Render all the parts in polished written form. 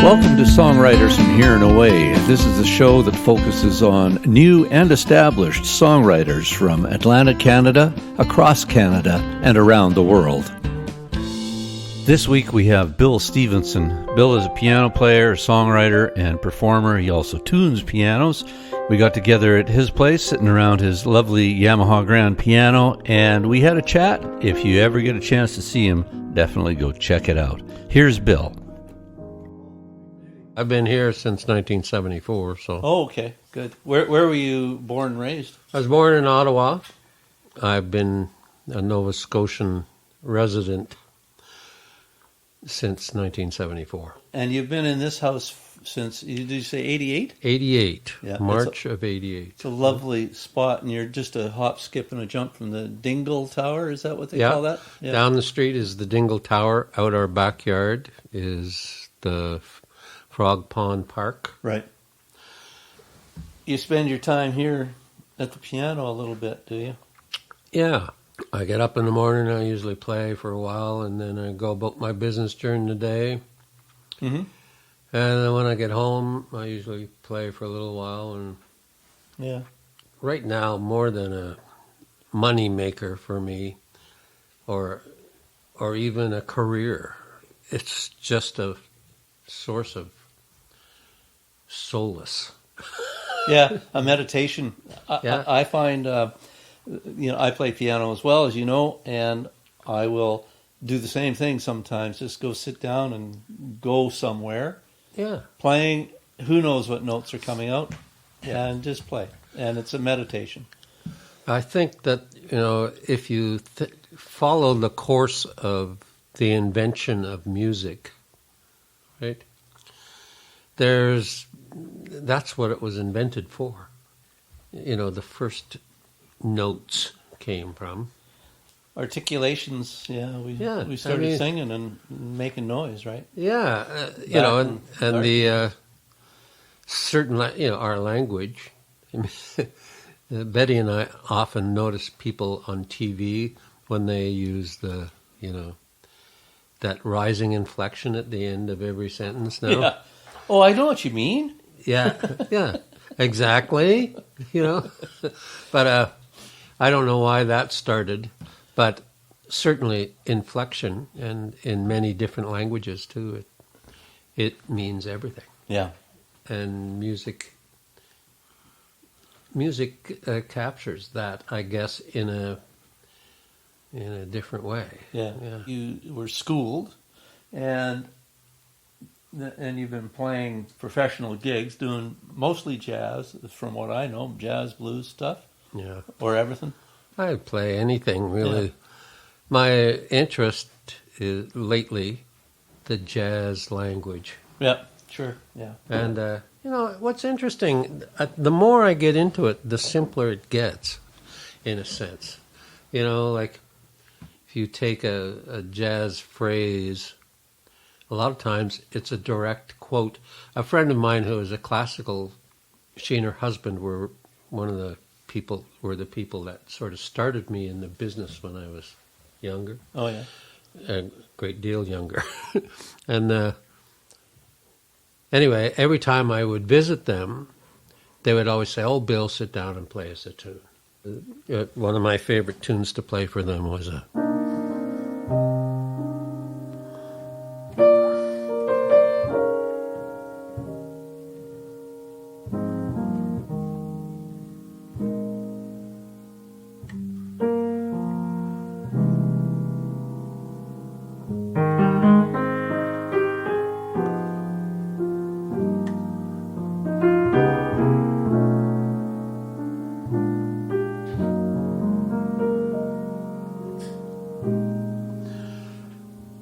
Welcome to Songwriters from Here and Away. This is a show that focuses on new and established songwriters from Atlantic Canada, across Canada, and around the world. This week we have Bill Stevenson. Bill is a piano player, songwriter, and performer. He also tunes pianos. We got together at his place, sitting around his lovely Yamaha grand piano, and we had a chat. If you ever get a chance to see him, definitely go check it out. Here's Bill. I've been here since 1974. So. Oh, okay, good. Where were you born and raised? I was born in Ottawa. I've been a Nova Scotian resident since 1974. And you've been in this house since, did you say 88? 88, yeah, March of 88. It's a lovely spot, and you're just a hop, skip, and a jump from the Dingle Tower. Is that what they call that? Yeah, down the street is the Dingle Tower. Out our backyard is the Frog Pond Park. Right. You spend your time here at the piano a little bit, do you? Yeah. I get up in the morning, I usually play for a while, and then I go about my business during the day. Mm-hmm. And then when I get home, I usually play for a little while. And yeah, right now, more than a money maker for me, or even a career, it's just a source of solace. Yeah, a meditation. Yeah. I find, I play piano as well, as you know, and I will do the same thing sometimes. Just go sit down and go somewhere. Yeah. Playing, who knows what notes are coming out, and just play. And it's a meditation. I think that, if you follow the course of the invention of music, right, that's what it was invented for. The first notes came from. Articulations, we started singing and making noise, right? Yeah, and the certain, our language. Betty and I often notice people on TV when they use the, that rising inflection at the end of every sentence now. Yeah. Oh, I know what you mean. Yeah, exactly. But I don't know why that started, but certainly inflection, and in many different languages too, it means everything. Yeah. And music captures that, I guess, in a different way. Yeah. You were schooled, and you've been playing professional gigs, doing mostly jazz, from what I know, jazz, blues stuff. Yeah. Or everything. I play anything really. Yeah. My interest is lately the jazz language. Yeah, sure. Yeah. And what's interesting, the more I get into it, the simpler it gets, in a sense. Like if you take a jazz phrase, a lot of times it's a direct quote. A friend of mine who is a classical, she and her husband were the people that sort of started me in the business when I was younger. Oh, yeah. A great deal younger. And anyway, every time I would visit them, they would always say, "Oh, Bill, sit down and play us a tune." One of my favorite tunes to play for them was a...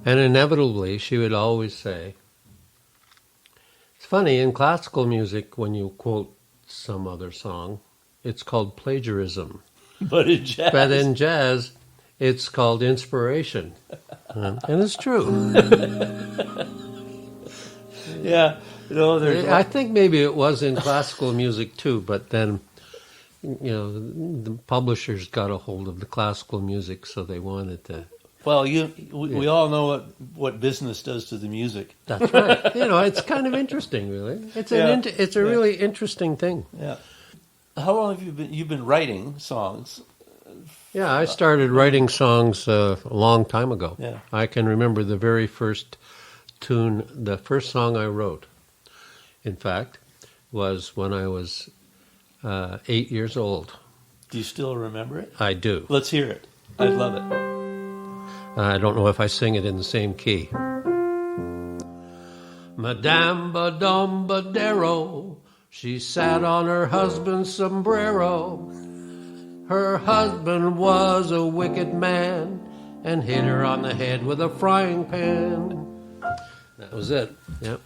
And inevitably, she would always say, it's funny, in classical music, when you quote some other song, it's called plagiarism. But in jazz, it's called inspiration. And it's true. Yeah. I think maybe it was in classical music too, but then, the publishers got a hold of the classical music, so they wanted to Well, we all know what business does to the music. That's right. It's kind of interesting, really. It's a really interesting thing. Yeah. How long have you've been writing songs? Yeah, I started writing songs a long time ago. Yeah. I can remember the very first tune, the first song I wrote, in fact, was when I was 8 years old. Do you still remember it? I do. Let's hear it. I'd love it. I don't know if I sing it in the same key. Madame Badom Badero, she sat on her husband's sombrero. Her husband was a wicked man and hit her on the head with a frying pan. That was it. Yep.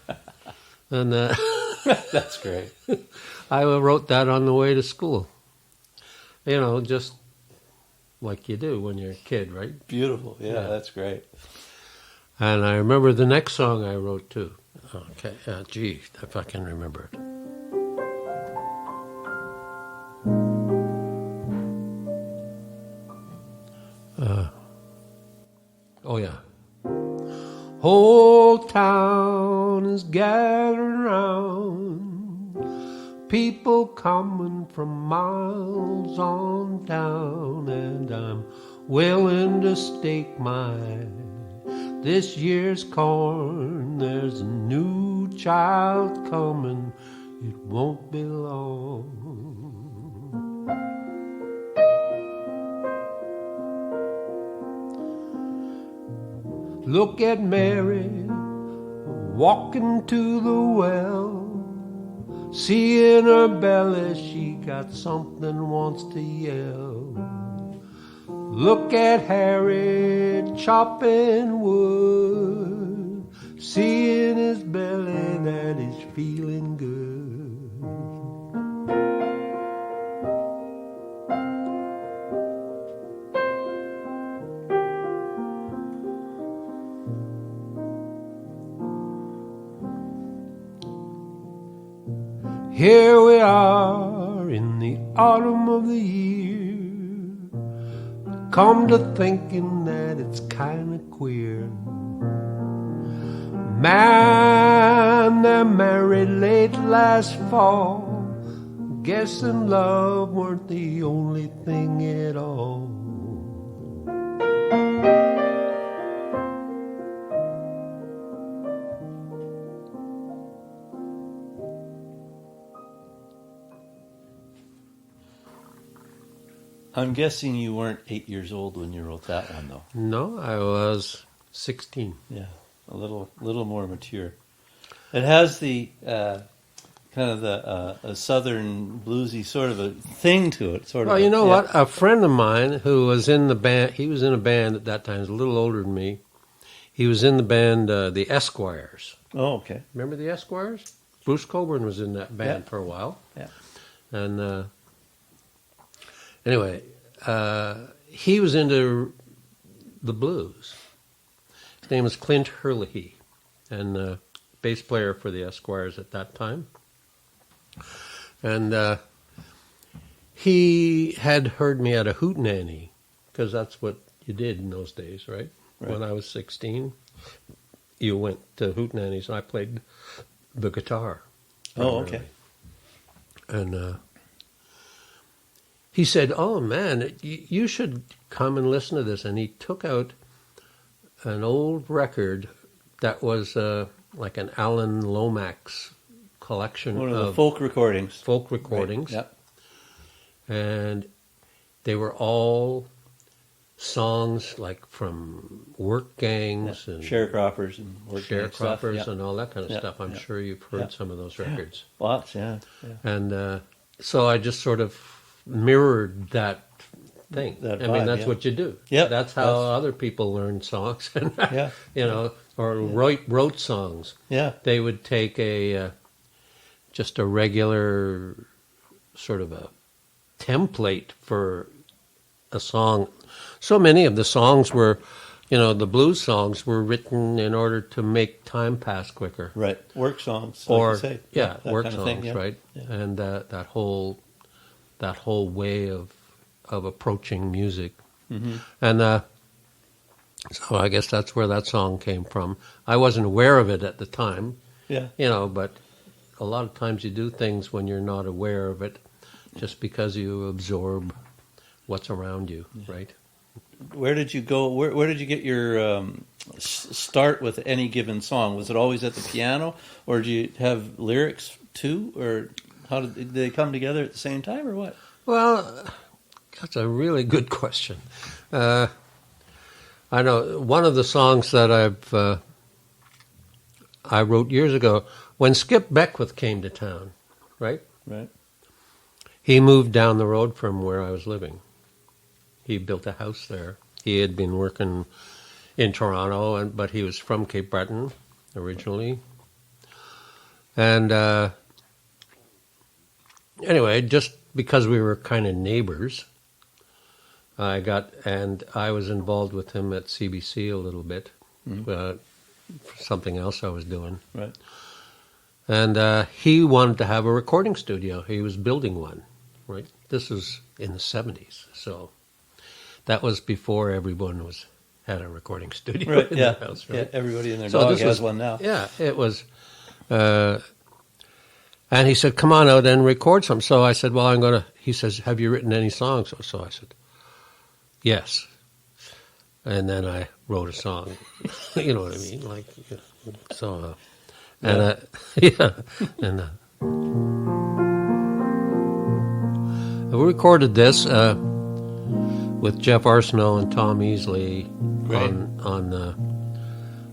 And That's great. I wrote that on the way to school. Just like you do when you're a kid, right? Beautiful. Yeah, that's great. And I remember the next song I wrote too. Okay, gee, if I can remember it. Oh yeah. Whole town is gathered round, people coming from miles on down, and I'm willing to stake this year's corn. There's a new child coming, it won't be long. Look at Mary walking to the well. See in her belly she got something wants to yell. Look at Harry chopping wood. See in his belly that he's feeling good. Here we are in the autumn of the year. Come to thinking that it's kind of queer. Man, they married late last fall. Guessing love weren't the only thing at all. I'm guessing you weren't 8 years old when you wrote that one, though. No, I was 16. Yeah, a little more mature. It has the kind of a southern bluesy sort of a thing to it. Well, you know what? A friend of mine who was in the band, he was in a band at that time, he was a little older than me. He was in the band, the Esquires. Oh, okay. Remember the Esquires? Bruce Coburn was in that band for a while. Yeah. And anyway, he was into the blues. His name was Clint Herlihy, and bass player for the Esquires at that time. And he had heard me at a hootenanny, because that's what you did in those days, right? When I was 16, you went to hootenannies, and I played the guitar. Oh, okay. And he said, "Oh man, you should come and listen to this." And he took out an old record that was like an Alan Lomax collection one of the folk recordings. Right. Yep. And they were all songs like from work gangs and sharecroppers and work sharecroppers stuff. and all that kind of stuff. I'm sure you've heard some of those records. Lots, yeah. And so I just sort of mirrored that thing. That I mean, vibe, that's what you do. Yeah, that's how other people learn songs, and or wrote songs. Yeah, they would take just a regular sort of a template for a song. So many of the songs were, the blues songs were written in order to make time pass quicker. Right, work songs, or like you say. Work kind of songs, thing, yeah. right? Yeah. And that whole way of approaching music. Mm-hmm. And So I guess that's where that song came from. I wasn't aware of it at the time, Yeah. but a lot of times you do things when you're not aware of it, just because you absorb what's around you, right? Where did you go? Where did you get your start with any given song? Was it always at the piano, or did you have lyrics too, or how did they come together at the same time, or what? Well, that's a really good question. I know one of the songs that I wrote years ago, when Skip Beckwith came to town, right? Right. He moved down the road from where I was living. He built a house there. He had been working in Toronto, but he was from Cape Breton originally. And anyway, just because we were kind of neighbors, I was involved with him at CBC a little bit, something else I was doing. Right. And he wanted to have a recording studio. He was building one, right? This was in the 70s, so that was before everyone had a recording studio Right. in Yeah. their house, right? Yeah. Everybody and their dog has one now. Yeah, it was. And he said, "Come on out and record some." So I said, "Well, He says, "Have you written any songs?" So I said, "Yes." And then I wrote a song. You know what I mean? We recorded this with Jeff Arsenault and Tom Easley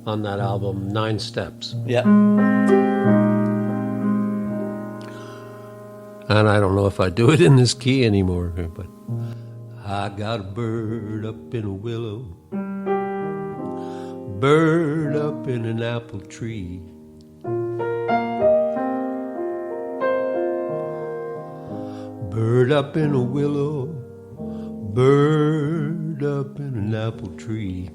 on that album, 9 Steps. Yeah. And I don't know if I do it in this key anymore, but I got a bird up in a willow, bird up in an apple tree, bird up in a willow, bird up in an apple tree.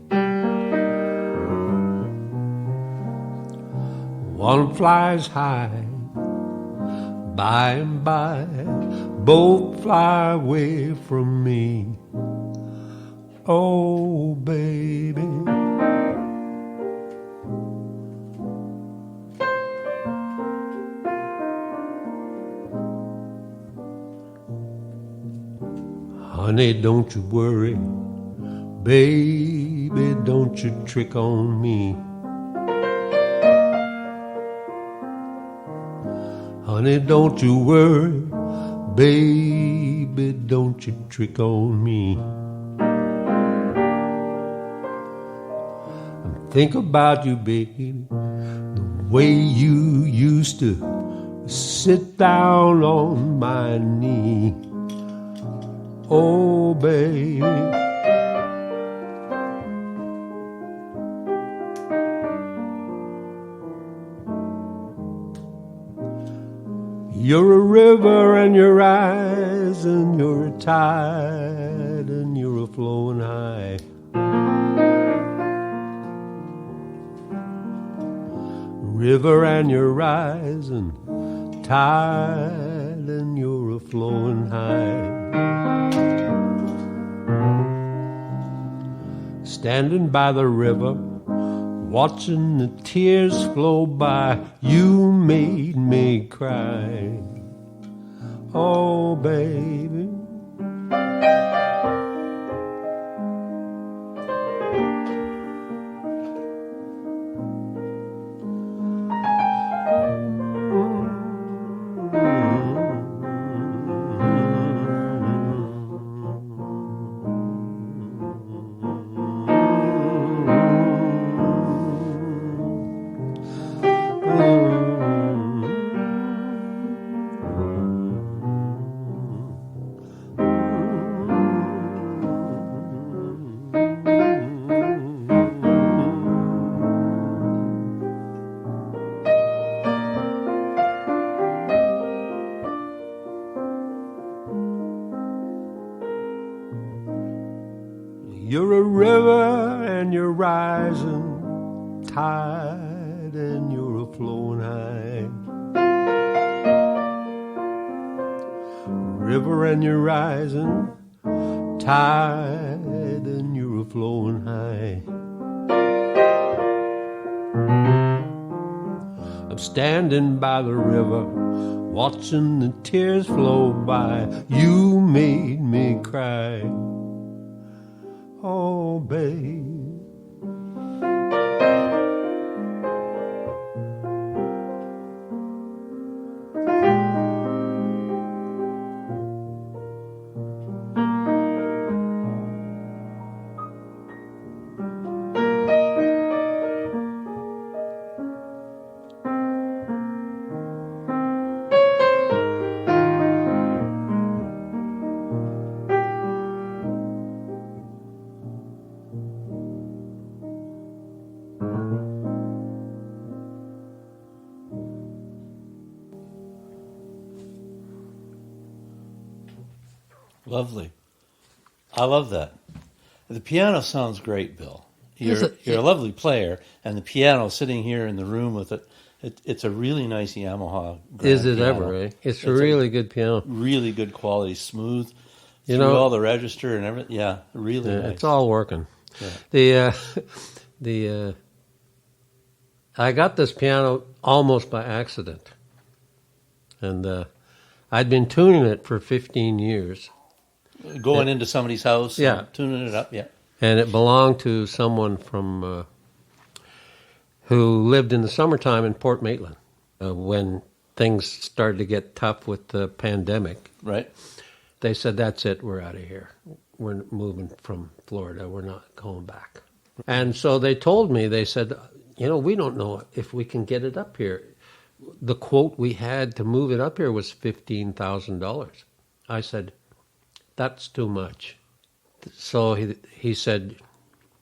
One flies high, by and by, both fly away from me. Oh, baby. Honey, don't you worry. Baby, don't you trick on me. Honey, don't you worry, baby, don't you trick on me. Think about you, baby, the way you used to sit down on my knee. Oh, baby. You're a river and you're rising, you're a tide and you're a flowing high. River and you're rising, tide and you're a flowing high. Standing by the river, watching the tears flow by, you made me cry. Oh, baby. You're a river and you're rising, tide and you're a flowing high. River and you're rising, tide and you're a flowing high. I'm standing by the river, watching the tears flow by. You made me cry, oh babe. Lovely. I love that. The piano sounds great, Bill. You're a lovely player, and the piano sitting here in the room with it, it's a really nice Yamaha grand Is it piano. ever, eh? It's a really good piano. Really good quality, smooth, You through know, all the register and everything. Yeah, really nice. it's all working. Yeah. I got this piano almost by accident, and I'd been tuning it for 15 years. Going into somebody's house, Yeah. and tuning it up, yeah. And it belonged to someone from who lived in the summertime in Port Maitland when things started to get tough with the pandemic. Right. They said, "That's it. We're out of here. We're moving from Florida. We're not going back." And so they told me. They said, we don't know if we can get it up here. The quote we had to move it up here was $15,000. I said, "That's too much." So he said,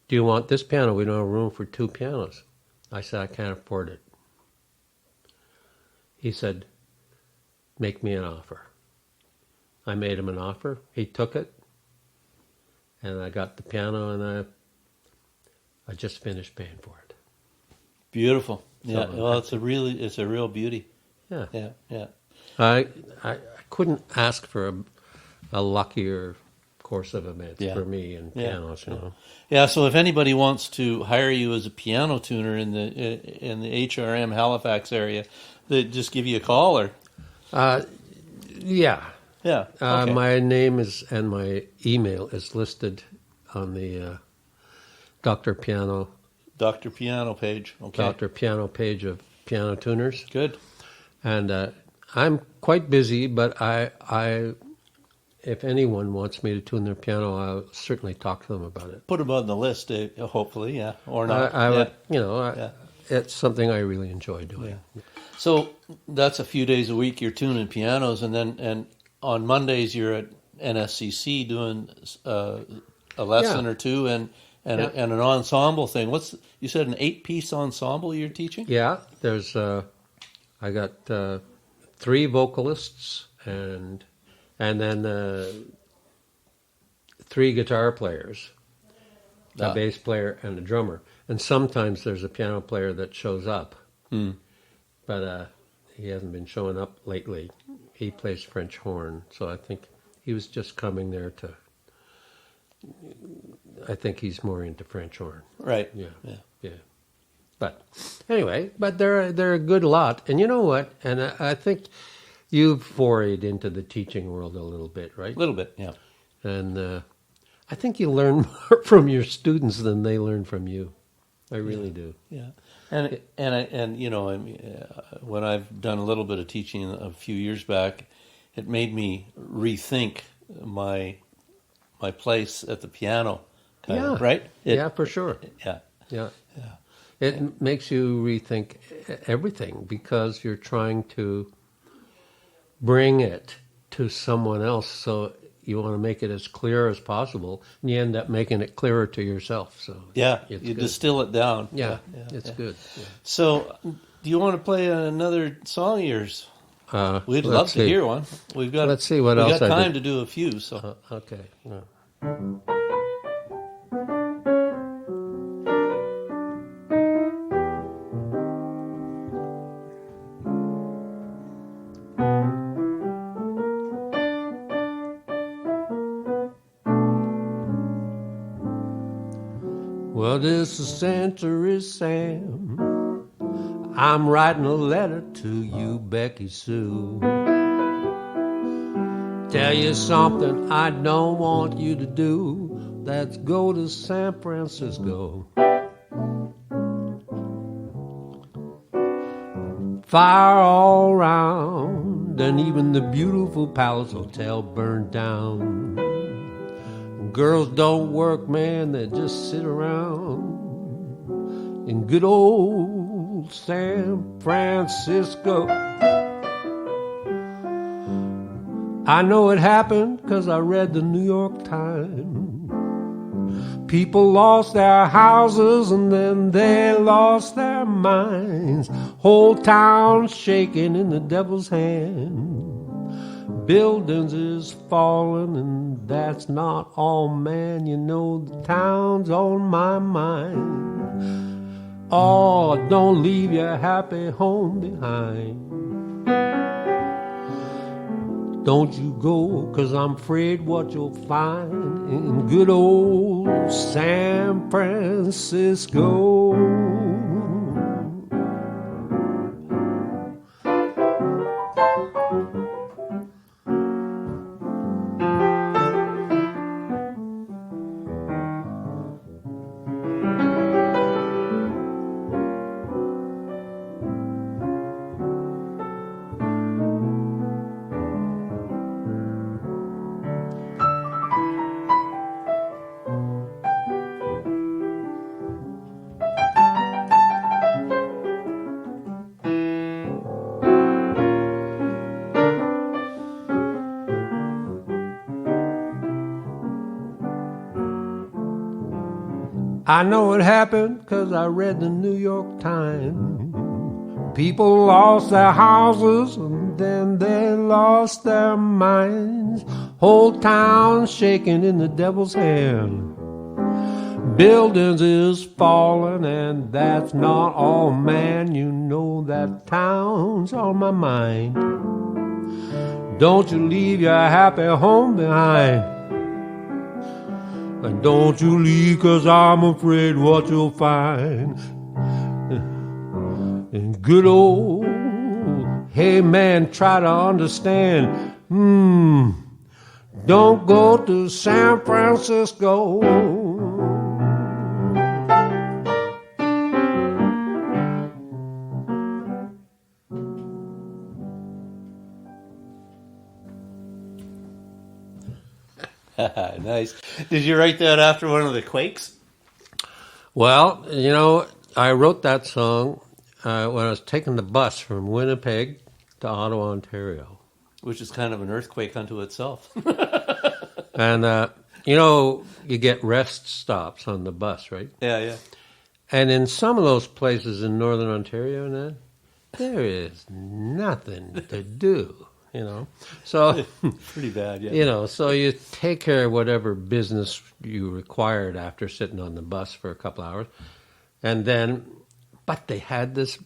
"Do you want this piano? We don't have room for two pianos." I said, "I can't afford it." He said, "Make me an offer." I made him an offer. He took it, and I got the piano, and I just finished paying for it. Beautiful. Yeah. So, Well, it's a real beauty. Yeah. Yeah. Yeah. I couldn't ask for a luckier course of events for me and pianos, Yeah, so if anybody wants to hire you as a piano tuner in the HRM Halifax area, they just give you a call, or Yeah. yeah. Okay. My name is and my email is listed on the Dr. Piano page. Okay. Dr. Piano page of piano tuners. Good. And I'm quite busy, but I if anyone wants me to tune their piano, I'll certainly talk to them about it. Put them on the list, hopefully, yeah, or not. I would, it's something I really enjoy doing. Yeah. So that's a few days a week you're tuning pianos, and on Mondays you're at NSCC doing a lesson or two, and an ensemble thing. You said an 8-piece ensemble you're teaching? Yeah, there's I got 3 vocalists and then 3 guitar players, a bass player and a drummer. And sometimes there's a piano player that shows up, but he hasn't been showing up lately. He plays French horn, so I think he was just coming there to. I think he's more into French horn. Right. Yeah. But anyway, they're a good lot, and you know what? And I think you've forayed into the teaching world a little bit, right? A little bit, yeah. And I think you learn more from your students than they learn from you. I really do. Yeah. And when I've done a little bit of teaching a few years back, it made me rethink my place at the piano. Right? For sure. Yeah. It makes you rethink everything because you're trying to bring it to someone else. So you want to make it as clear as possible, and you end up making it clearer to yourself. So you good. Distill it down. It's good. Yeah. So, do you want to play another song of yours? We'd love to hear one. Let's see what else. We've got time to do a few. So okay. Yeah. Well, this is Santa is Sam. I'm writing a letter to you, Becky Sue. Tell you something I don't want you to do. Let's go to San Francisco. Fire all around, and even the beautiful Palace Hotel burned down. Girls don't work, man, they just sit around in good old San Francisco. I know it happened 'cause I read the New York Times. People lost their houses and then they lost their minds. Whole town shaking in the devil's hand. Buildings is falling and that's not all, man. You know the town's on my mind. Oh, don't leave your happy home behind. Don't you go, 'cause I'm afraid what you'll find in good old San Francisco. I know it happened 'cause I read the New York Times. People lost their houses and then they lost their minds. Whole town shaking in the devil's hand. Buildings is falling and that's not all, man. You know that town's on my mind. Don't you leave your happy home behind. And don't you leave, 'cause I'm afraid what you'll find in good old, hey man, try to understand. Don't go to San Francisco. Nice. Did you write that after one of the quakes? Well, you know, I wrote that song when I was taking the bus from Winnipeg to Ottawa, Ontario. Which is kind of an earthquake unto itself. And, you know, you get rest stops on the bus, right? Yeah. And in some of those places in northern Ontario, now, there is nothing to do, you know. So pretty bad, yeah. You know, so you take care of whatever business you required after sitting on the bus for a couple hours. And then, but they had this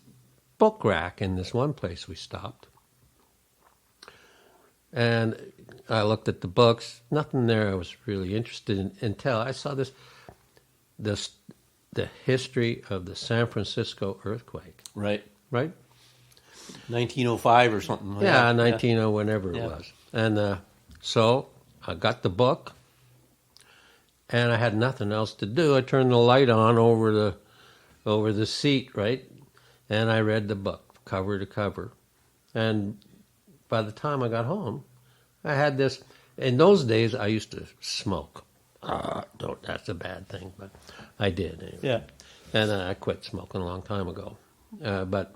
book rack in this one place we stopped. And I looked at the books, nothing there I was really interested in until I saw the history of the San Francisco earthquake. Right. 1905 or something. Yeah, 1900, whenever it was. And so I got the book, and I had nothing else to do. I turned the light on over the seat, right? And I read the book, cover to cover. And by the time I got home, I had this. In those days, I used to smoke. That's a bad thing, but I did. Anyway. Yeah. And I quit smoking a long time ago. But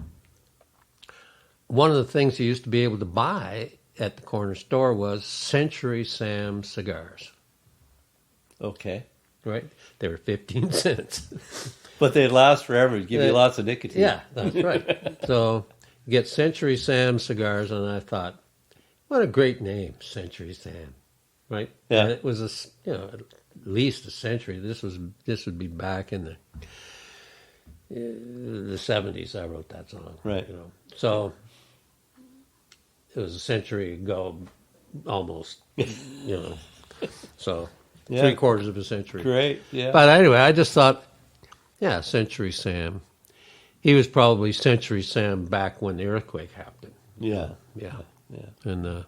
one of the things you used to be able to buy at the corner store was Century Sam cigars. Okay. Right? They were 15 cents. But they'd last forever. Give you lots of nicotine. Yeah, that's right. So you get Century Sam cigars, and I thought, what a great name, Century Sam. Right? Yeah. And it was at least a century. This would be back in the 70s. I wrote that song. Right. You know. So it was a century ago, almost. You know. So 3/4 of a century. Great. Yeah. But anyway, I just thought, yeah, Century Sam. he was probably Century Sam back when the earthquake happened. Yeah. Yeah. Yeah. And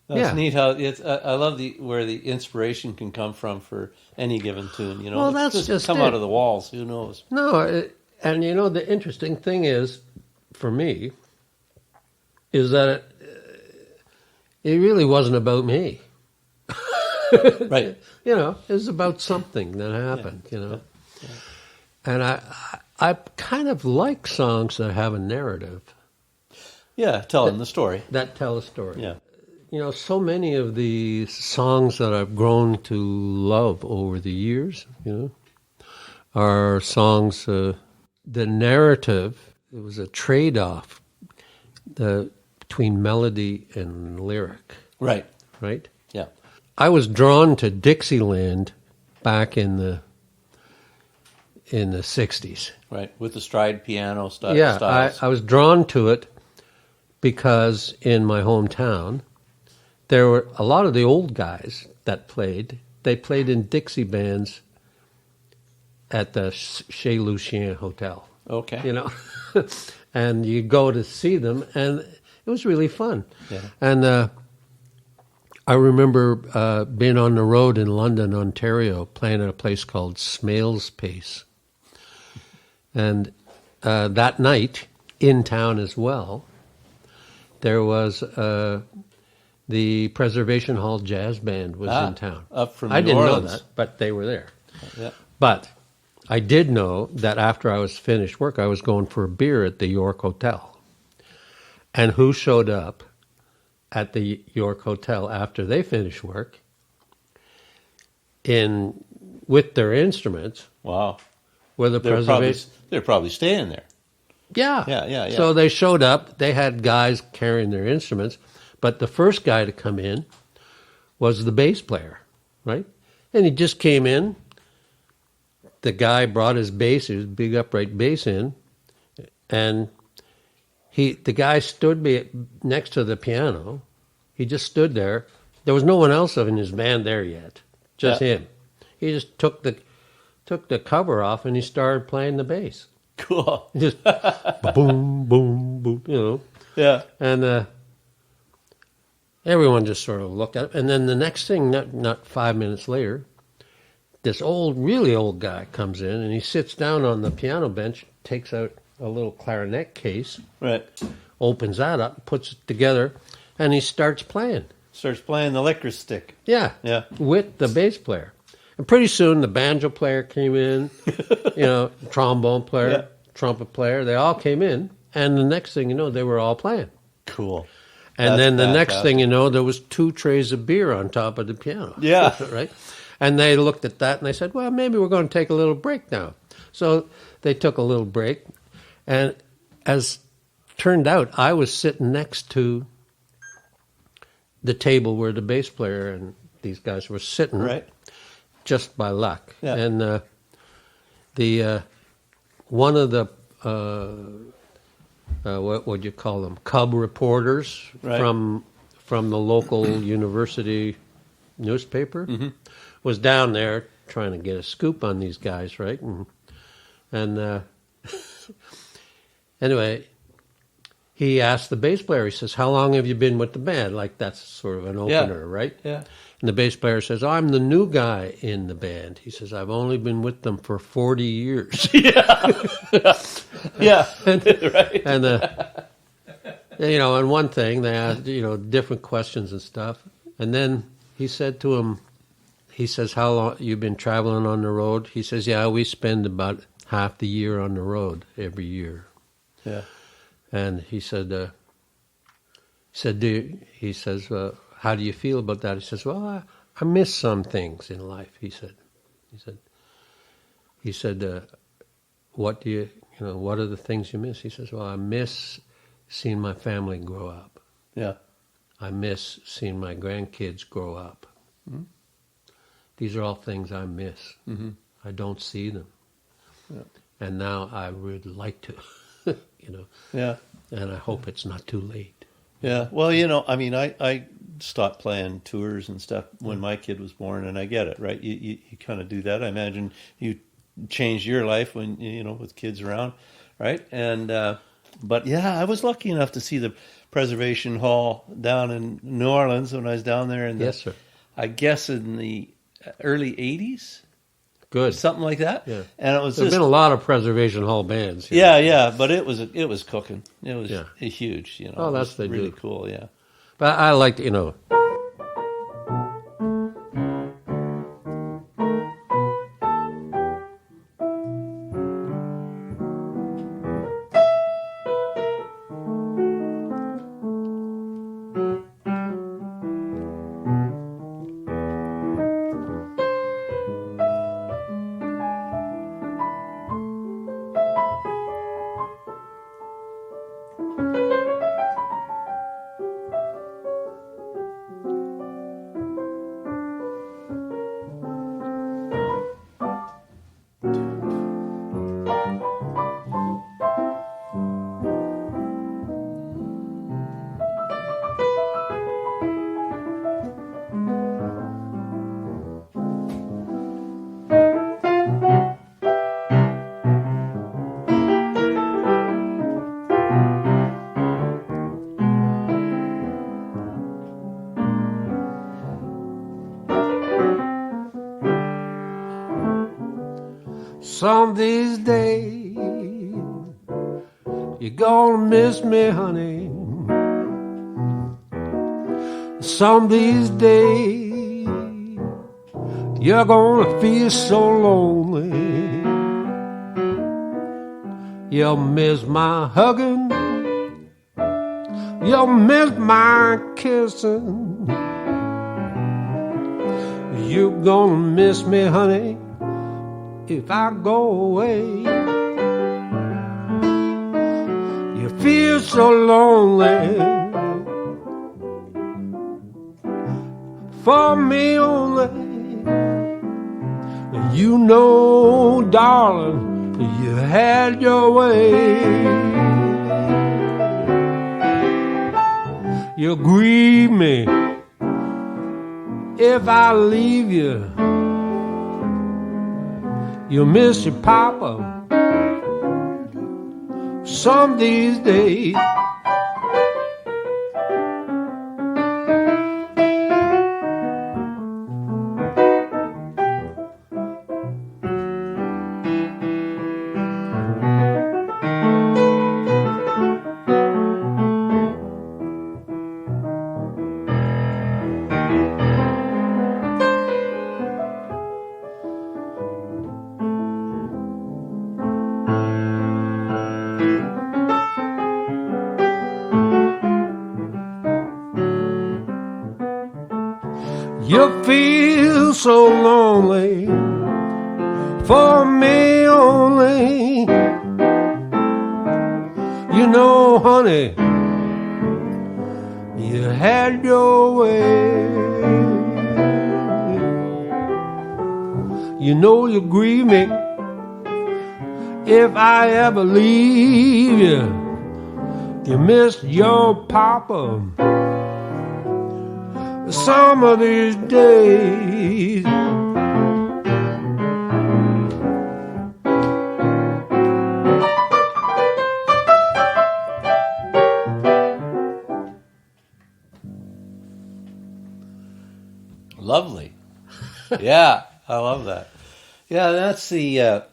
That's yeah. neat how it's. I love where the inspiration can come from for any given tune. You know, Well, that's just come it. out of the walls. Who knows? No, and the interesting thing is, for me, is that it really wasn't about me. Right. It was about something that happened. And I kind of like songs that have a narrative Yeah, telling the story. that tell a story. Yeah. So many of the songs that I've grown to love over the years, are songs. The narrative, it was a trade-off between melody and lyric, Right. right? Yeah. I was drawn to Dixieland back in the 60s. Right. With the stride piano styles. Yeah, I was drawn to it because in my hometown, there were a lot of the old guys that played. They played in Dixie bands at the Chez Lucien Hotel. Okay. And you go to see them, and it was really fun. Yeah. And I remember being on the road in London, Ontario, playing at a place called Smales Pace. And that night, in town as well, there was the Preservation Hall Jazz Band was in town. Up from I New didn't Orleans. know that, but they were there. Yeah. But I did know that after I was finished work, I was going for a beer at the York Hotel. And who showed up at the York Hotel after they finished work with their instruments? Wow. Were the preservation? They're probably staying there. Yeah. Yeah. So they showed up. They had guys carrying their instruments. But the first guy to come in was the bass player, right? And he just came in. The guy brought his bass, his big upright bass in, and the guy stood next to the piano. He just stood there. There was no one else in his band there yet, just him. He just took the cover off and he started playing the bass. Cool. Just boom, boom, boom, Yeah. And everyone just sort of looked at it. And then the next thing, not 5 minutes later, this really old guy comes in and he sits down on the piano bench, takes out a little clarinet case, Right. opens that up, puts it together, and he starts playing. Starts playing the liquor stick. Yeah. Yeah. With the bass player. And pretty soon the banjo player came in, trombone player, trumpet player, they all came in. And the next thing you know, they were all playing. Cool. And That's then the next fantastic. thing you know, there was 2 trays of beer on top of the piano. Yeah. Right? And they looked at that and they said, well, maybe we're going to take a little break now. So they took a little break. And as turned out, I was sitting next to the table where the bass player and these guys were sitting, Right. just by luck. Yeah. And one of the what would you call them? Cub reporters Right. from the local university newspaper Mm-hmm. was down there trying to get a scoop on these guys, right? And anyway, he asked the bass player. He says, "How long have you been with the band?" Like that's sort of an opener, right? Yeah. And the bass player says, "I'm the new guy in the band." He says, "I've only been with them for 40 years." Yeah. Right. And and one thing they asked, different questions and stuff. And then he said to him, he says, "How long you been traveling on the road?" He says, "Yeah, we spend about half the year on the road every year." Yeah. And he said, "How do you feel about that?" He says, "Well, I miss some things in life." He said, "What do you, what are the things you miss?" He says, "Well, I miss seeing my family grow up. Yeah. I miss seeing my grandkids grow up. Mm-hmm. These are all things I miss. Mm-hmm. I don't see them. Yeah. And now I would like to, Yeah. and I hope it's not too late." Yeah. Well, I stopped playing tours and stuff when my kid was born, and I get it, right? You kind of do that. I imagine you changed your life when with kids around, right? And but yeah, I was lucky enough to see the Preservation Hall down in New Orleans when I was down there in Yes, sir. I guess in the early '80s, Good. something like that. Yeah. And it was There's just been a lot of Preservation Hall bands. Here. yeah, but it was cooking. It was huge. Oh, it that's was they really do. cool. Yeah. But I like some these days you're gonna miss me, honey. Some these days you're gonna feel so lonely. You'll miss my hugging, you'll miss my kissing. You're gonna miss me, honey, if I go away. You feel so lonely for me only. You know, darling, you had your way. You grieve me if I leave you. You miss your papa some these days. You feel so lonely for me only. You know, honey, you had your way. You know you grieve me if I ever leave you. You miss your papa some of these days. Lovely. Yeah, I love that. Yeah, that's the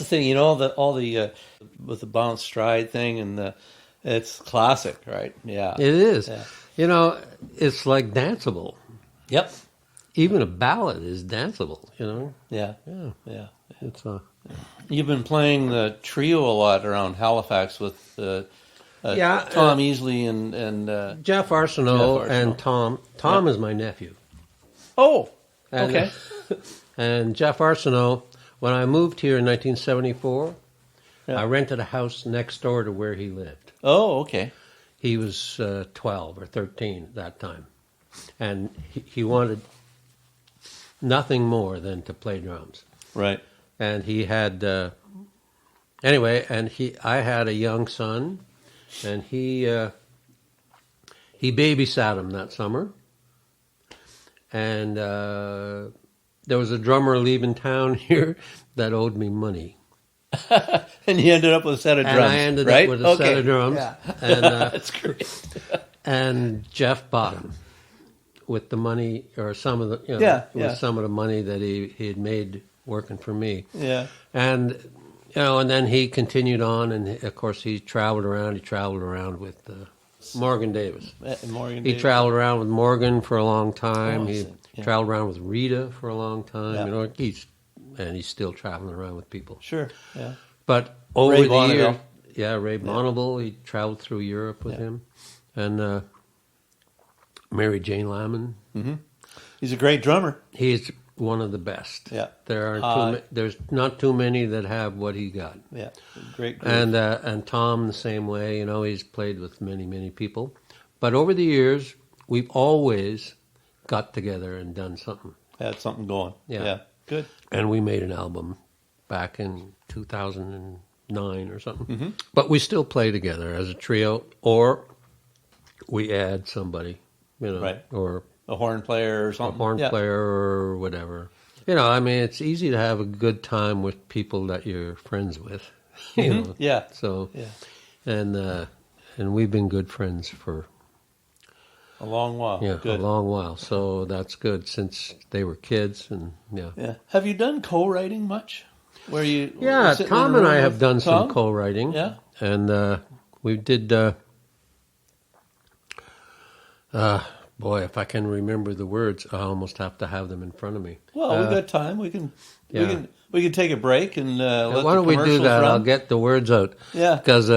thing, all the with the bounce stride thing, and it's classic, right? Yeah, It is. Yeah. It's like danceable. Yep. Even a ballad is danceable, Yeah. Yeah. Yeah. It's You've been playing the trio a lot around Halifax with Tom Easley and Jeff Arsenault and Tom. Tom is my nephew. oh, And, okay. And Jeff Arsenault, when I moved here in 1974, Yeah. I rented a house next door to where he lived. Oh, okay. He was 12 or 13 at that time. And he wanted nothing more than to play drums. Right. And he had, I had a young son, and he babysat him that summer. And there was a drummer leaving town here that owed me money. And you ended up with a set of drums, And I ended right? up with a set of drums. Yeah. And, That's great. and Jeff bought him with the money, or some of the, with some of the money that he had made working for me. Yeah. And, and then he continued on, and of course he traveled around. He traveled around with Morgan Davis. He traveled around with Morgan for a long time. He traveled around with Rita for a long time. Yeah. He's still traveling around with people. Sure, yeah. But over Ray the years, Bonneville. Ray Bonneville, he traveled through Europe with him. And Mary Jane Lamon. Mm-hmm. He's a great drummer. He's one of the best. Yeah. There's not too many that have what he got. Yeah, great group. And Tom the same way. He's played with many, many people. But over the years, we've always got together and done something. Had something going. Yeah. Good. And we made an album back in 2009 or something. Mm-hmm. But we still play together as a trio, or we add somebody, right. Or a horn player or something. A horn player or whatever. It's easy to have a good time with people that you're friends with. Mm-hmm. Yeah. So, and we've been good friends for a long while. Yeah, good. A long while. So that's good since they were kids, and Yeah. Have you done co-writing much? Where you? Yeah, Tom and I have done some co-writing. Yeah. And we did. Boy, if I can remember the words, I almost have to have them in front of me. Well, we've got time. We can take a break and let why don't we do that? run. I'll get the words out. Yeah. Because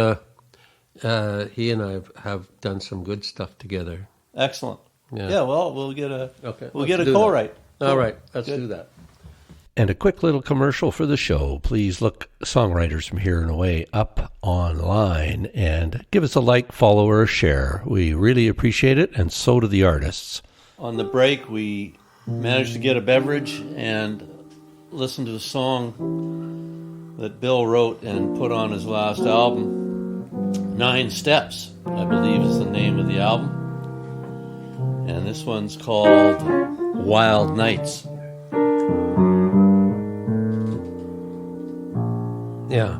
he and I have done some good stuff together. Excellent. Yeah. Well, we'll get a do co-write. All right. Let's do that. And a quick little commercial for the show. Please look Songwriters from Here and Away up online and give us a like, follow, or a share. We really appreciate it, and so do the artists. On the break, we managed to get a beverage and listen to the song that Bill wrote and put on his last album. 9 Steps, I believe, is the name of the album. And this one's called Wild Nights. Yeah.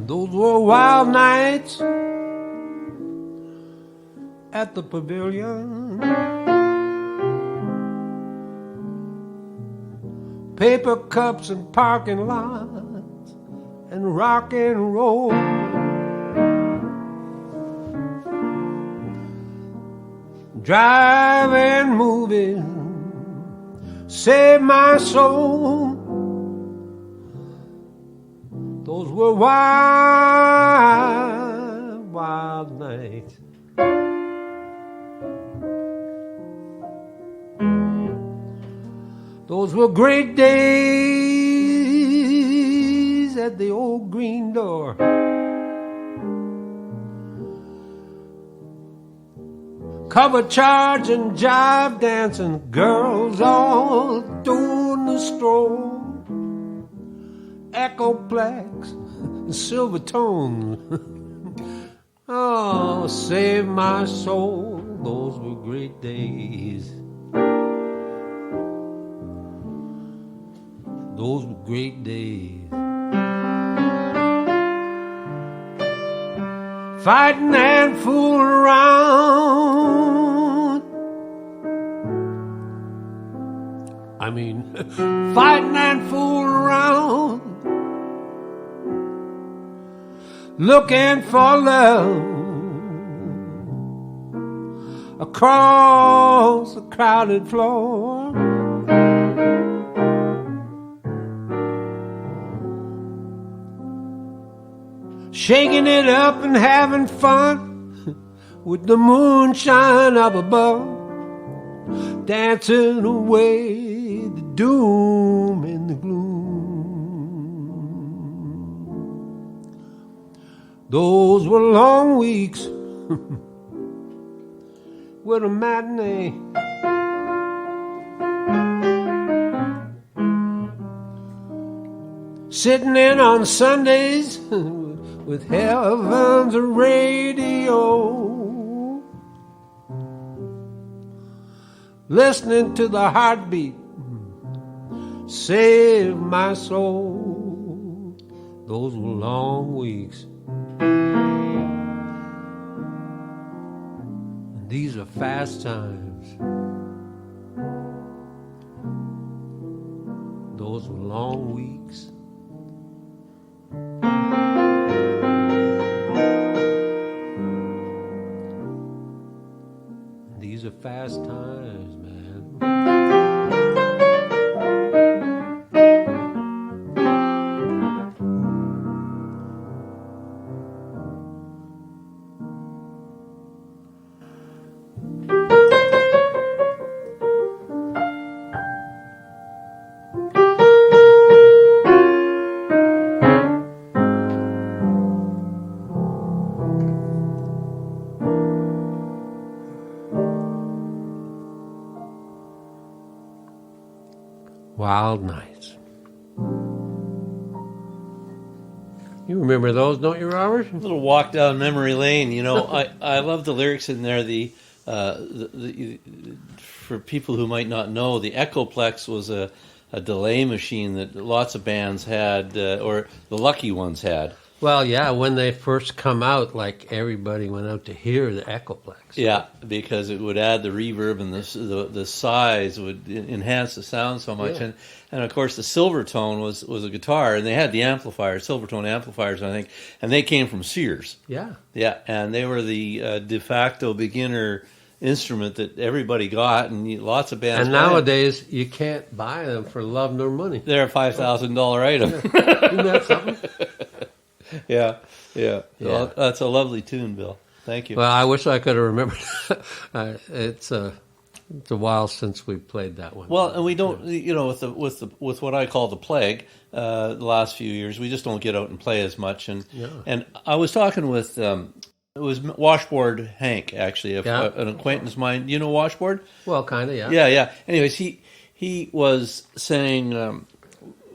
Those were wild nights at the pavilion. Paper cups and parking lots and rock and roll. Driving movies saved my soul. Those were wild, wild nights. Those were great days at the old green door. Cover charge and jive dancing, girls all doing the stroll. Echoplex and silver tones. Oh, save my soul. Those were great days. Those were great days. Fighting and fooling around. I mean, fighting and fooling around. Looking for love across a crowded floor. Shaking it up and having fun with the moonshine up above, dancing away the doom and the gloom. Those were long weeks with a matinee sitting in on Sundays with heaven's radio, listening to the heartbeat save my soul. Those were long weeks. And these are fast times. Those were long weeks. These are fast times, man. Wild Nights. You remember those, don't you, Robert? A little walk down memory lane. You know, I love the lyrics in there. For people who might not know, the Echoplex was a delay machine that lots of bands had, or the lucky ones had. Well, yeah, when they first come out, like everybody went out to hear the Echoplex. Yeah, because it would add the reverb and the size would enhance the sound so much. Yeah. And of course the Silvertone was a guitar, and they had the amplifiers, Silvertone amplifiers, I think, and they came from Sears. Yeah. Yeah, and they were the de facto beginner instrument that everybody got, and lots of bands. And nowadays you can't buy them for love nor money. They're a $5,000 item. Isn't that something? Yeah. Well, that's a lovely tune, Bill. Thank you. Well, I wish I could have remembered. It's a while since we played that one. Well, and we don't, you know, with what I call the plague, the last few years, we just don't get out and play as much. And I was talking with it was Washboard Hank, actually, an acquaintance of mine. You know Washboard? Well, kind of, yeah. Yeah. Anyways, he was saying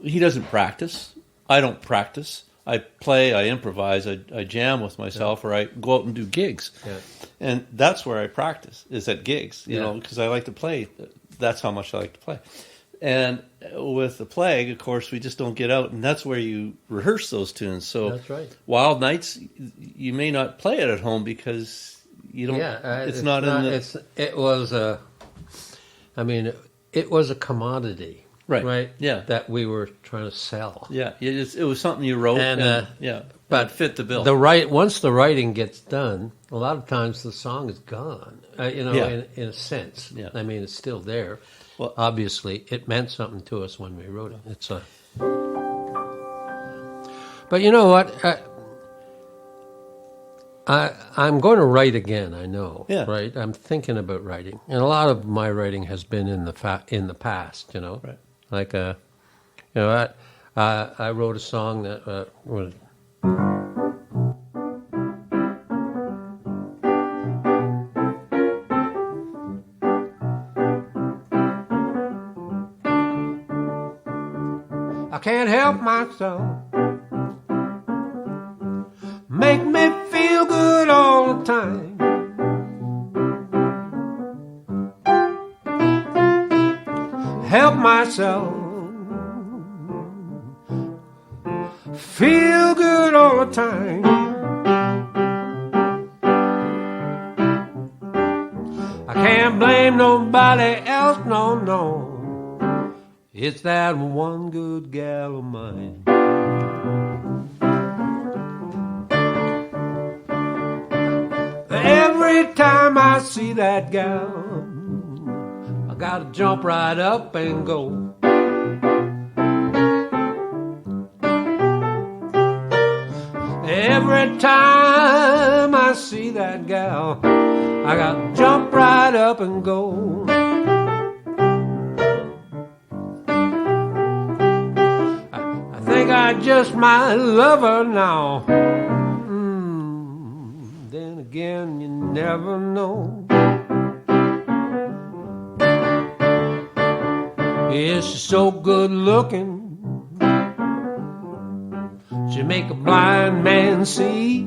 he doesn't practice. I don't practice. I play, I improvise, I jam with myself, or I go out and do gigs. Yeah. And that's where I practice, is at gigs, you know, because I like to play. That's how much I like to play. And with the plague, of course, we just don't get out, and that's where you rehearse those tunes. So that's right. Wild Nights, you may not play it at home because you don't. Yeah, it's not in the. It was a. I mean, it was a commodity. Right. Yeah. That we were trying to sell. Yeah. It was something you wrote, and but fit the bill. Once the writing gets done, a lot of times the song is gone. In a sense. Yeah. I mean, it's still there. Well, obviously, it meant something to us when we wrote it. But you know what? I'm going to write again. I know. Yeah. Right. I'm thinking about writing, and a lot of my writing has been in the past. You know. Right. Like I wrote a song that was. I can't help myself. Make me feel good all the time. Help myself. Feel good all the time. I can't blame nobody else, no. It's that one good gal of mine. Every time I see that gal, I gotta jump right up and go. Every time I see that gal, I gotta jump right up and go. I think I just might love her now. Then again, you never know. Yeah, she's so good looking. She make a blind man see.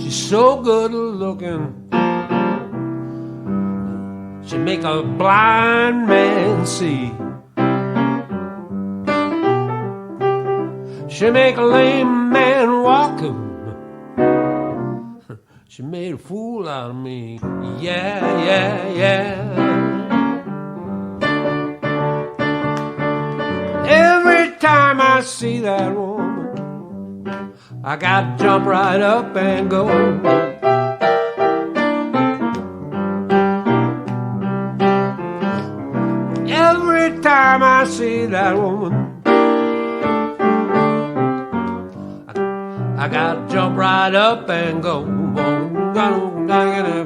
She's so good looking. She make a blind man see. She make a lame man walk. She made a fool out of me. Yeah, yeah, yeah. Every time I see that woman, I gotta jump right up and go. Every time I see that woman, I gotta jump right up and go. I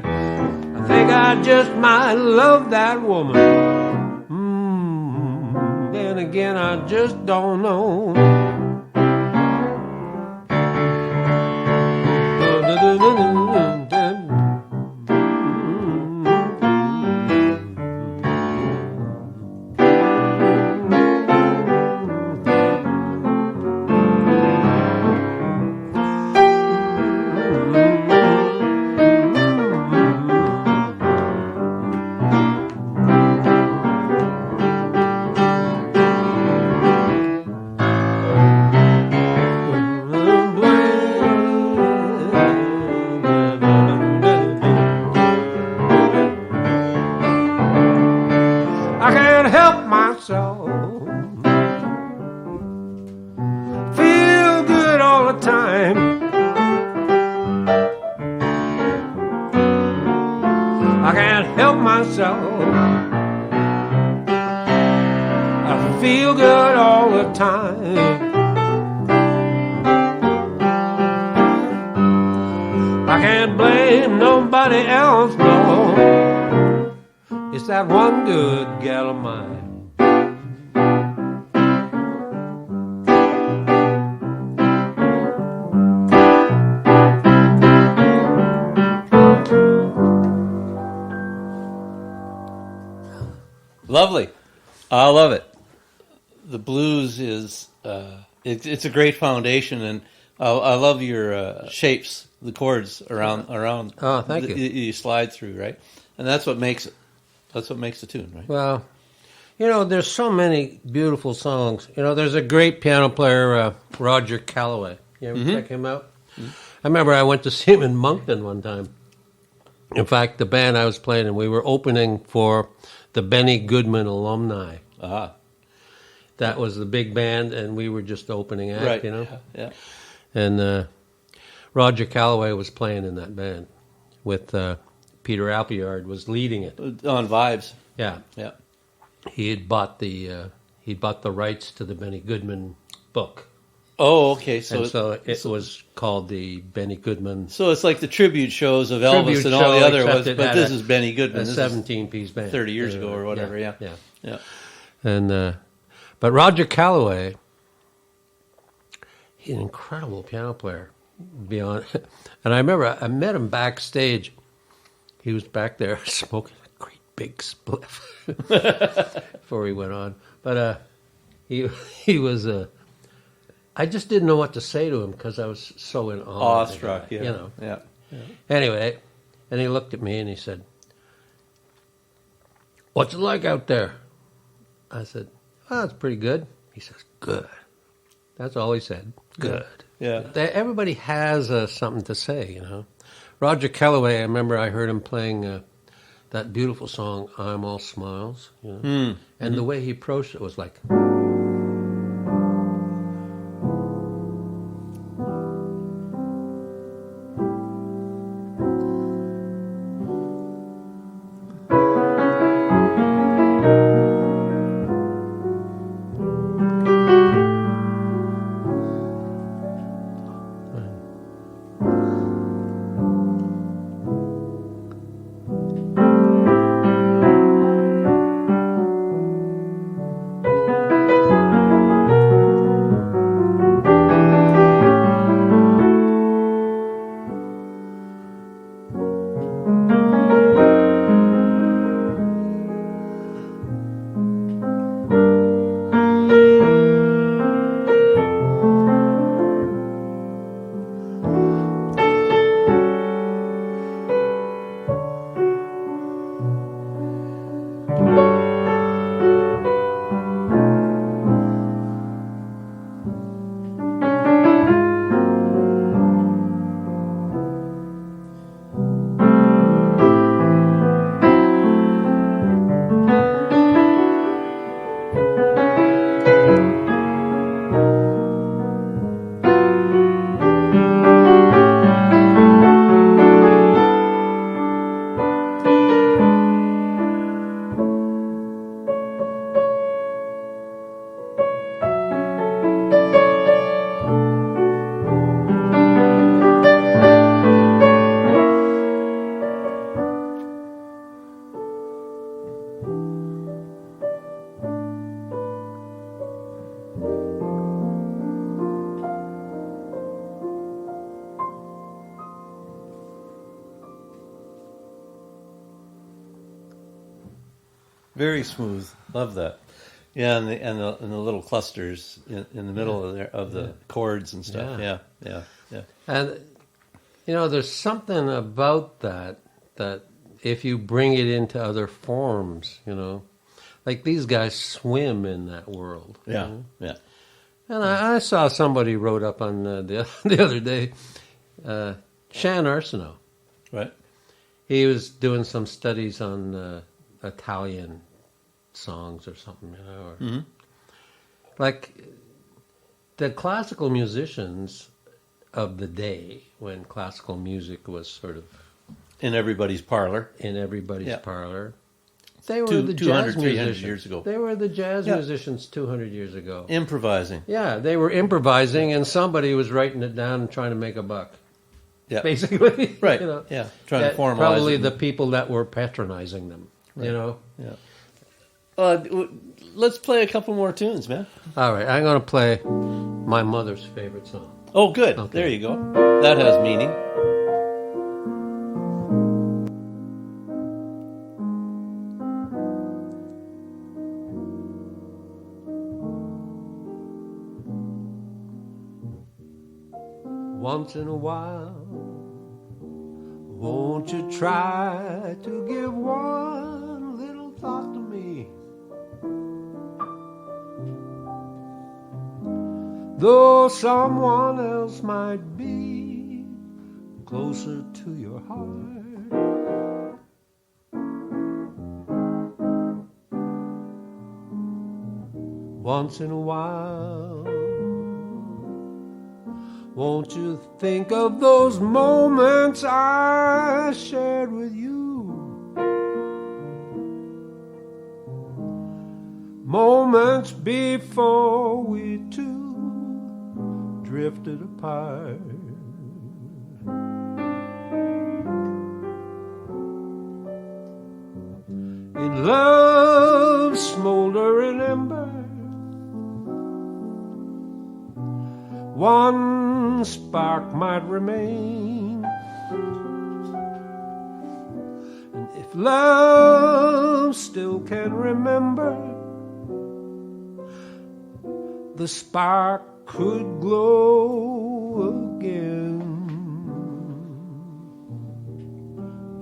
think I just might love that woman. Then again, I just don't know. Feel good all the time. I can't help myself. I feel good all the time. I can't blame nobody else, no. It's that one good gal of mine. Lovely. I love it. The blues is, it's a great foundation, and I love your shapes, the chords around. Oh, thank you. You slide through, right? And that's what makes it. That's what makes the tune, right? Well, you know, there's so many beautiful songs. You know, there's a great piano player, Roger Calloway. You ever check him out? Mm-hmm. I remember I went to see him in Moncton one time. In fact, the band I was playing in, we were opening for the Benny Goodman alumni. Ah. That was the big band, and we were just opening act, right. You know? Yeah. And Roger Calloway was playing in that band with Peter Appleyard was leading it. On Vibes. Yeah. Yeah. He had bought the rights to the Benny Goodman book. Oh, okay. So it was called the Benny Goodman. So it's like the tribute shows of Elvis and all the other ones, but this is Benny Goodman. A 17-piece band. 30 years ago or whatever, yeah. And but Roger Calloway, he's an incredible piano player. Beyond, and I remember I met him backstage. He was back there smoking a great big spliff before he went on. But he was I just didn't know what to say to him because I was so in awe. Awestruck, yeah. You know. Yeah. Anyway, and he looked at me and he said, "What's it like out there?" I said, "Oh, it's pretty good." He says, "Good." That's all he said. Good. Yeah. Everybody has something to say, you know. Roger Calloway, I remember I heard him playing that beautiful song, "I'm All Smiles," you know. And the way he approached it was like... Very smooth. Love that. Yeah, and the little clusters in the middle of the chords and stuff. Yeah. Yeah. And there's something about that if you bring it into other forms, like these guys swim in that world. Yeah. And I saw somebody wrote up on the other day, Shan Arsenault. Right. He was doing some studies on Italian songs or something, or like the classical musicians of the day when classical music was sort of In everybody's parlor. Parlor. They were the jazz 300 musicians. years ago. They were the jazz musicians 200 years ago. Improvising. Yeah, they were improvising, and somebody was writing it down and trying to make a buck. Yeah. Basically. Right. Trying to formalize probably it. the people that were patronizing them. Right. Yeah. Let's play a couple more tunes, man. All right, I'm going to play my mother's favorite song. Oh, good. Okay. There you go. That has meaning. Once in a while, won't you try to give one little thought to me? Though someone else might be closer to your heart. Once in a while, won't you think of those moments I shared with you? Moments before we two drifted apart. In love's smoldering ember, one spark might remain. And if love still can remember, the spark could glow again.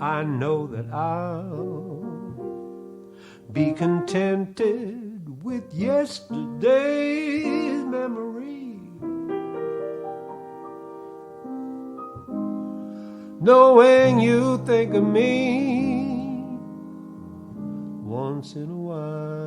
I know that I'll be contented with yesterday's memory, knowing you think of me once in a while.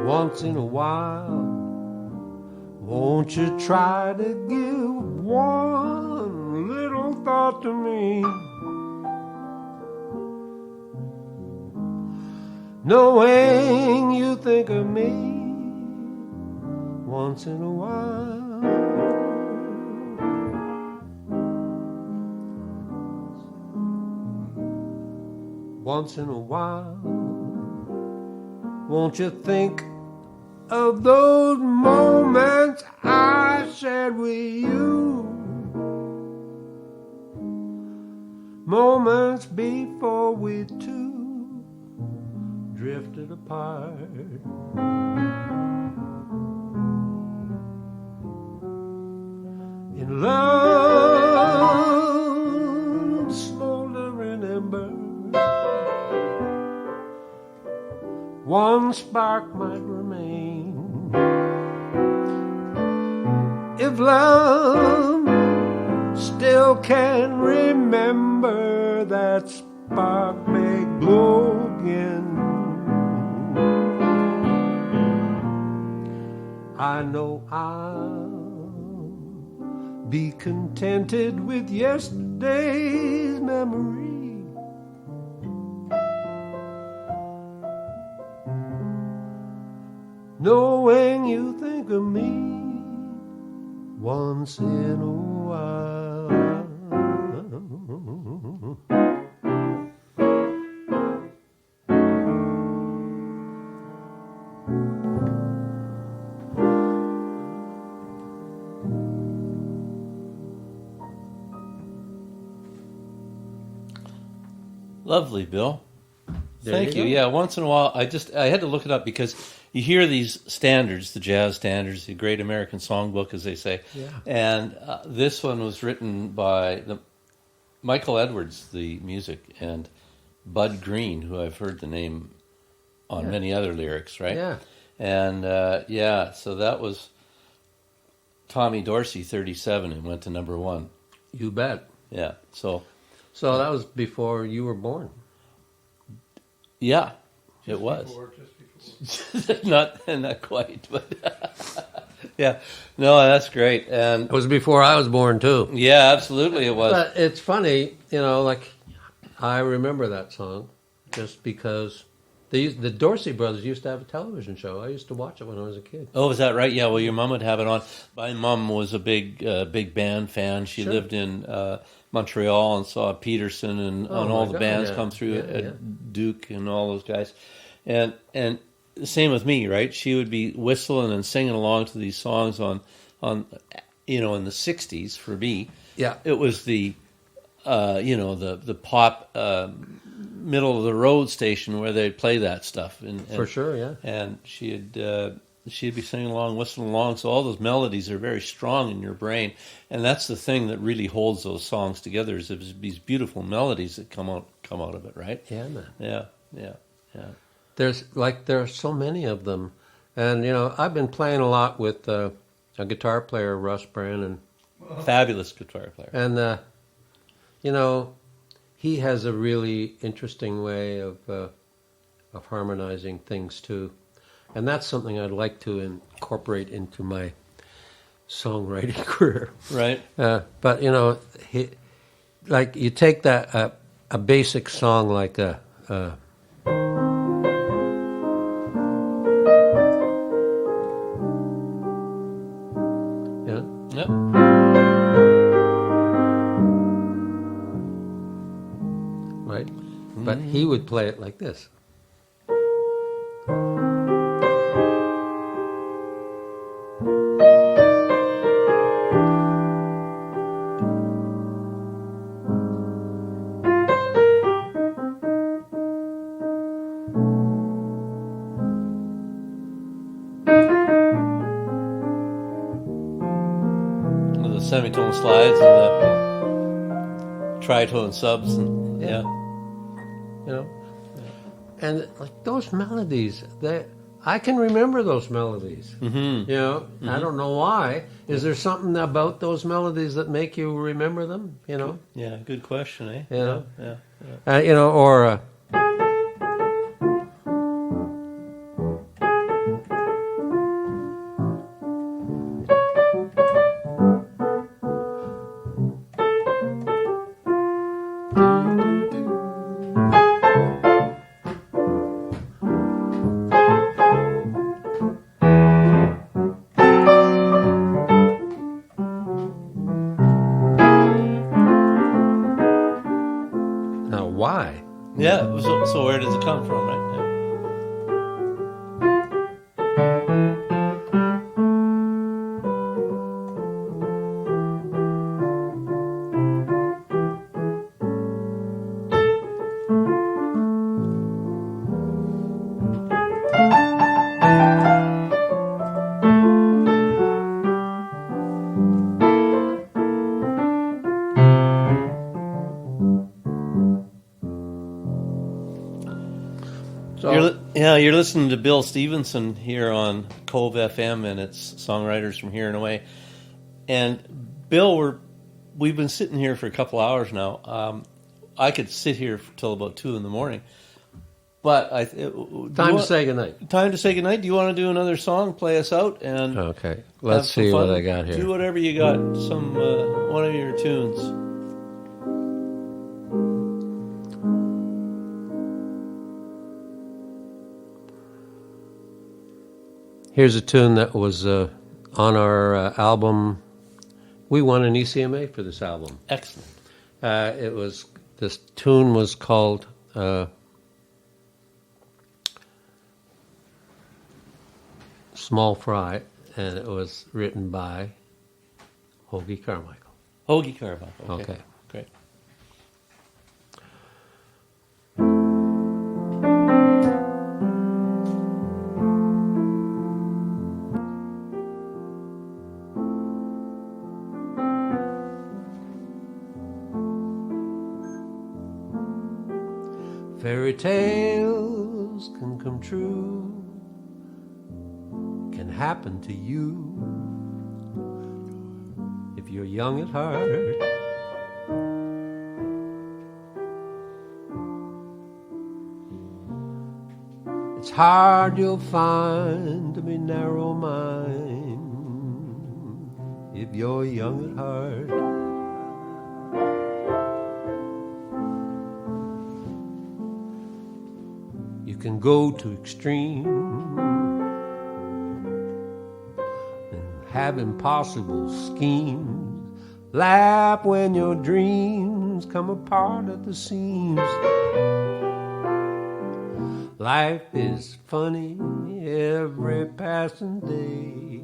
Once in a while, won't you try to give one little thought to me, knowing you think of me once in a while. Once in a while, won't you think of those moments I shared with you? Moments before we two drifted apart. In love, smoldering ember, one spark might remain. If love still can remember, that spark may glow again. I know I'll be contented with yesterday's memory. Knowing you think of me once in a while. Lovely, Bill. There Thank you you. go. Yeah, once in a while, I had to look it up because you hear these standards, the jazz standards, the Great American Songbook, as they say. Yeah. And this one was written by Michael Edwards, the music, and Bud Green, who I've heard the name on many other lyrics, right? Yeah. And so that was Tommy Dorsey, 37, and went to number one. You bet. Yeah. So that was before you were born. yeah, it was. Just before. not quite, but yeah. No, that's great. And It was before I was born, too. yeah, absolutely it was. But it's funny, like, I remember that song just because the Dorsey brothers used to have a television show. I used to watch it when I was a kid. Oh, is that right? Yeah, well, your mom would have it on. My mom was a big band fan. She Sure. lived in Montreal and saw Peterson and Oh, on all my the God, bands yeah. come through Yeah, at yeah. Duke and all those guys. And same with me, right? She would be whistling and singing along to these songs on in the 60s for me. Yeah. It was the the pop middle of the road station where they'd play that stuff. And For sure, yeah. And she'd be singing along, whistling along. So all those melodies are very strong in your brain, and that's the thing that really holds those songs together. Is these beautiful melodies that come out of it, right? Yeah, man. Yeah. There are so many of them. And, I've been playing a lot with a guitar player, Russ Brannon. Fabulous guitar player. And, he has a really interesting way of harmonizing things, too. And that's something I'd like to incorporate into my songwriting career. Right. But, you take that, a basic song like yeah. Yep. Right? But he would play it like this. With the semitone slides and the tritone subs. And, yeah. And like those melodies, I can remember those melodies. Mm-hmm. I don't know why. Is there something about those melodies that make you remember them? Yeah, good question, eh? Yeah. Yeah. Or why. Yeah. So where does it come from, right? You're listening to Bill Stevenson here on Cove FM, and it's songwriters from here and away. And Bill, we've been sitting here for a couple hours now. I could sit here till about 2 a.m, but time to say goodnight. Time to say goodnight. Do you want to do another song? Play us out, and okay. Let's see what I got here. Do whatever you got. Some one of your tunes. Here's a tune that was on our album. We won an ECMA for this album. Excellent. This tune was called Small Fry, and it was written by Hoagie Carmichael. Hoagie Carmichael. Okay. Great. Fairy tales can come true, can happen to you if you're young at heart. It's hard you'll find to be narrow mind if you're young at heart. You can go to extreme and have impossible schemes, laugh when your dreams come apart at the seams. Life is funny every passing day.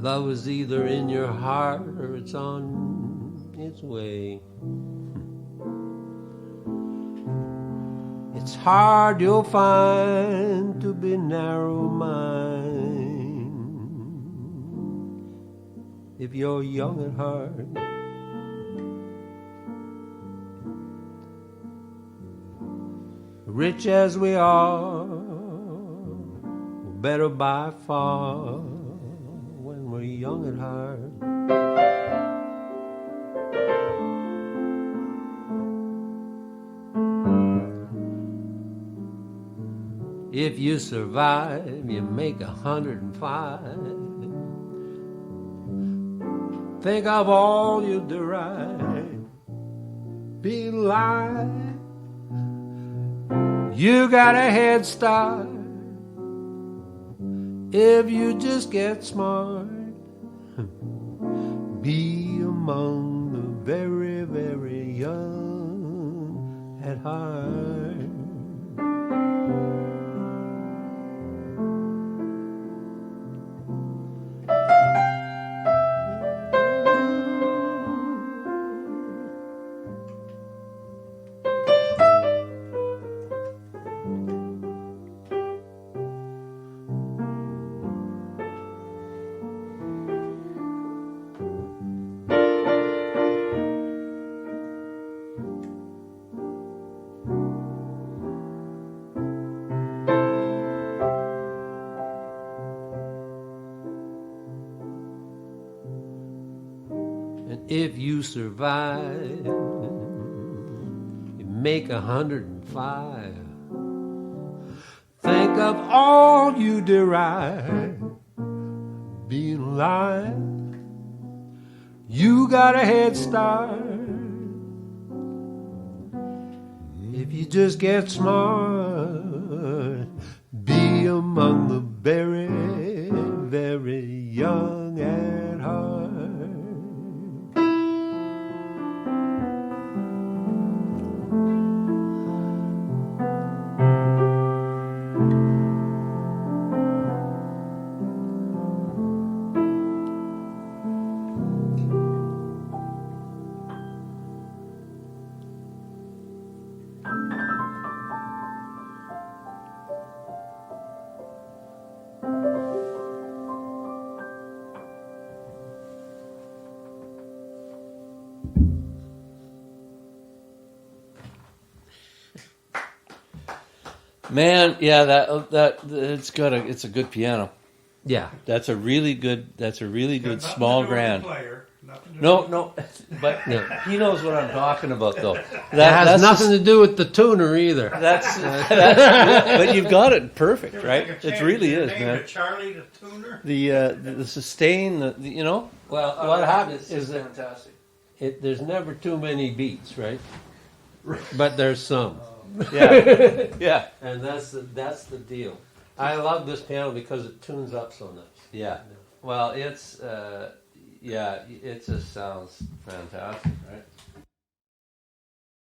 Love is either in your heart or it's on its way. It's hard you'll find to be narrow-minded if you're young at heart. Rich as we are, we're better by far when we're young at heart. If you survive, you make 105. Think of all you derive. Be alive. You got a head start if you just get smart. Be among the very, very young at heart. If you survive, you make 105. Think of all you derive. Being alive, you got a head start. If you just get smart, be among the very, very young at heart. Man, yeah, it's a good piano. Yeah. That's a really good Nothing small to do with the grand. player. Nothing to do No, but No. he knows what I'm talking about, though. That has that's nothing to do with the tuner either. That's but you've got it perfect, with right? like a It really is, name man. it Charlie the tuner. The sustain, you know. Well, what happens is is that fantastic. there's never too many beats, right? But there's some. Yeah, yeah, And that's the deal. I love this piano because it tunes up so nice. yeah. Well, it just sounds fantastic, right?